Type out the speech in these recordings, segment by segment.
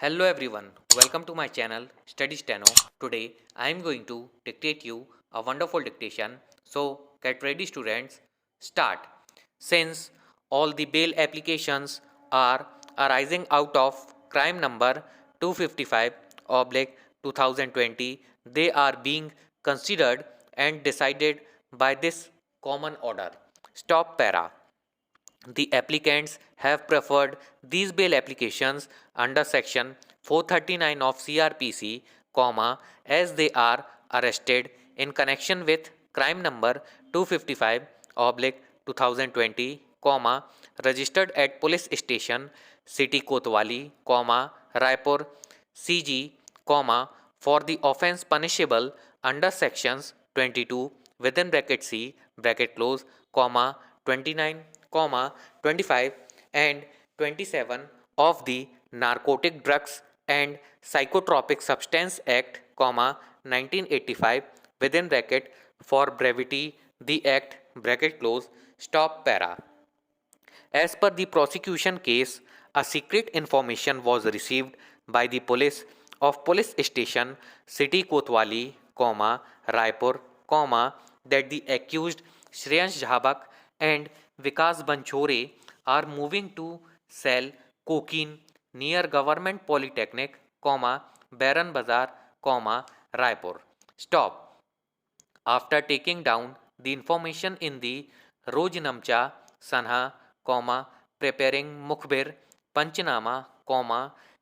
Hello everyone, welcome to my channel Study Steno. Today I am going to dictate you a wonderful dictation. So get ready students, start. Since all the bail applications are arising out of crime number 255 oblique 2020, they are being considered and decided by this common order. Stop para. The applicants have preferred these bail applications under section 439 of CRPC, as they are arrested in connection with crime number 255 oblique 2020, registered at police station City Kotwali, Raipur CG, for the offence punishable under sections 22 within bracket C bracket close, 29, 25 and 27 of the Narcotic Drugs and Psychotropic Substance Act, 1985 within bracket for brevity the act bracket close stop para. As per the prosecution case, a secret information was received by the police of police station City Kotwali, Raipur, that the accused Shreyansh Jhabak and Vikas Banchore are moving to sell cocaine near Government Polytechnic, Baran Bazar, Raipur. Stop. After taking down the information in the Rojnamcha Sanha, preparing Mukhbir, Panchnama,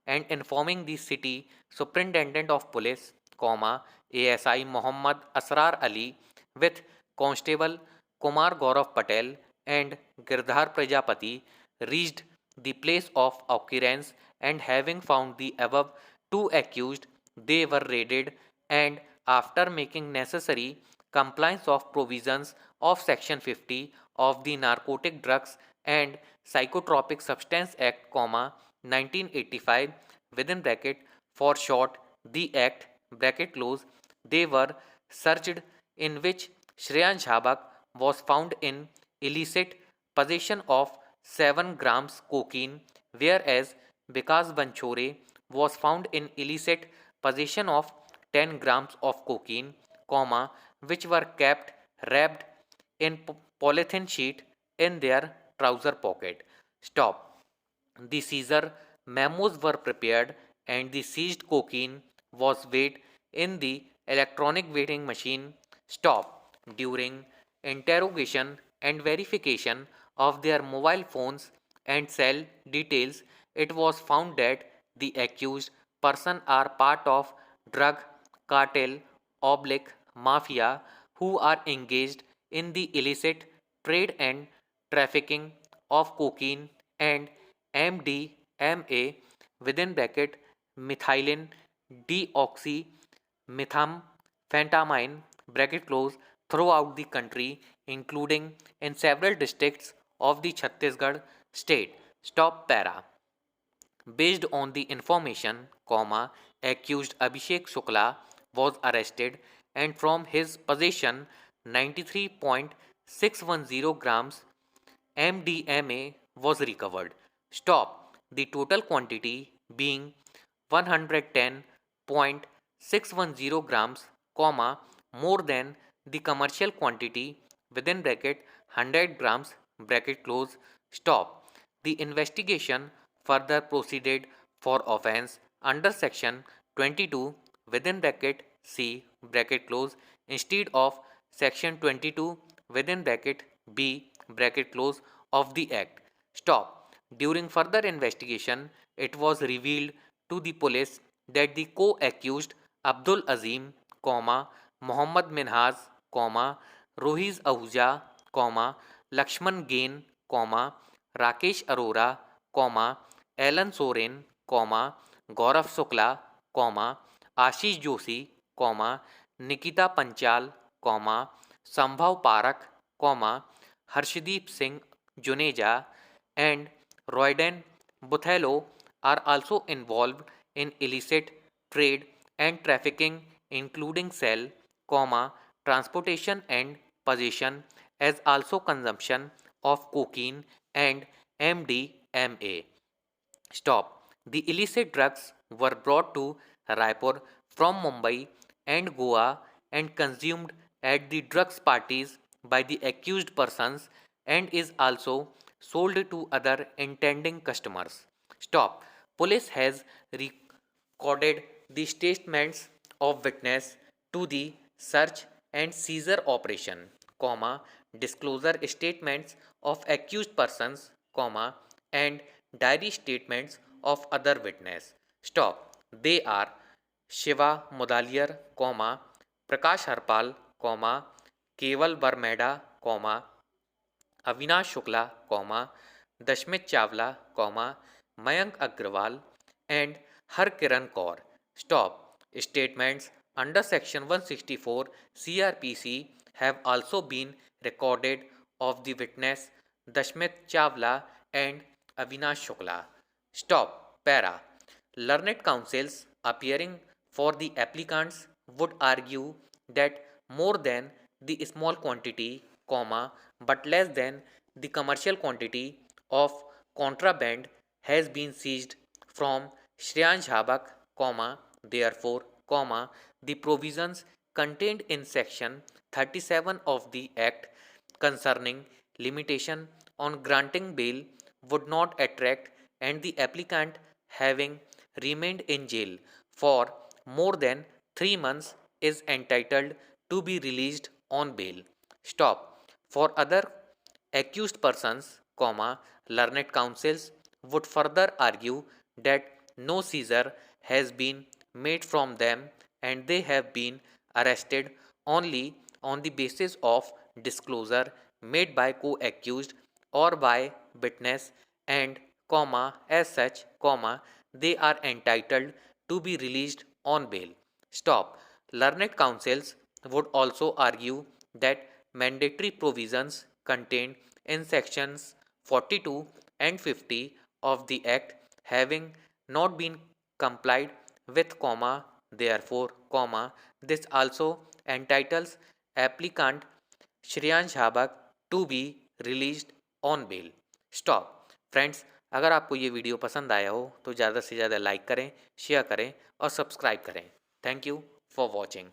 and informing the city superintendent of police, ASI Muhammad Asrar Ali with Constable Kumar Gaurav Patel and Girdhar Prajapati reached the place of occurrence and having found the above two accused, they were raided and after making necessary compliance of provisions of section 50 of the Narcotic Drugs and Psychotropic Substance Act, 1985 within bracket for short the act bracket close, they were searched, in which Shreyan Jhabak was found in illicit possession of 7 grams cocaine, whereas Vikas Banchore was found in illicit possession of 10 grams of cocaine, which were kept wrapped in polythene sheet in their trouser pocket. Stop. The seizure memos were prepared and the seized cocaine was weighed in the electronic weighing machine. Stop. During interrogation and verification of their mobile phones and cell details, it was found that the accused person are part of drug cartel oblique mafia who are engaged in the illicit trade and trafficking of cocaine and MDMA within bracket methylene deoxymethamphetamine bracket close throughout the country, including in several districts of the Chhattisgarh state. Stop para. Based on the information, accused Abhishek Shukla was arrested and from his possession 93.610 grams MDMA was recovered. Stop. The total quantity being 110.610 grams, more than the commercial quantity within bracket 100 grams bracket close. Stop. The investigation further proceeded for offence under section 22 within bracket C bracket close instead of section 22 within bracket B bracket close of the act. Stop. During further investigation, it was revealed to the police that the co-accused Abdul Azim, Mohammad Minhaz, Rohiz Ahuja, Lakshman Gain, Rakesh Arora, Alan Soren, Gaurav Shukla, Ashish Joshi, Nikita Panchal, Sambhav Parak, Harshdeep Singh Juneja, and Royden Buthello are also involved in illicit trade and trafficking, including sale, transportation and possession, as also consumption of cocaine and MDMA. Stop. The illicit drugs were brought to Raipur from Mumbai and Goa and consumed at the drugs parties by the accused persons and is also sold to other intending customers. Stop. Police has recorded the statements of witness to the search and seizure operation, comma, disclosure statements of accused persons, comma, and diary statements of other witness. Stop. They are Shiva Mudaliar, comma, Prakash Harpal, comma, Keval Barmeda, comma, Avinash Shukla, comma, Dashmit Chawla, comma, Mayank Agrawal, and Harkiran Kaur. Stop. Statements under Section 164 CRPC have also been recorded of the witness Dashmit Chawla and Avinash Shukla. Stop. Para. Learned counsels appearing for the applicants would argue that more than the small quantity, comma, but less than the commercial quantity of contraband has been seized from Shreyansh Habak, comma, therefore, comma, the provisions contained in section 37 of the Act concerning limitation on granting bail would not attract and the applicant having remained in jail for more than 3 months is entitled to be released on bail. Stop. For other accused persons, comma, learned counsels would further argue that no seizure has been made from them and they have been arrested only on the basis of disclosure made by co-accused or by witness and comma as such comma they are entitled to be released on bail. Stop. Learned counsels would also argue that mandatory provisions contained in sections 42 and 50 of the Act having not been complied with, comma, therefore, comma, this also entitles applicant Shreyansh Habak to be released on bail. Stop. Friends, अगर आपको ये video पसंद आया हो तो ज़्यादा से ज़्यादा लाइक करें, शेयर करें और सब्सक्राइब करें. Thank you for watching.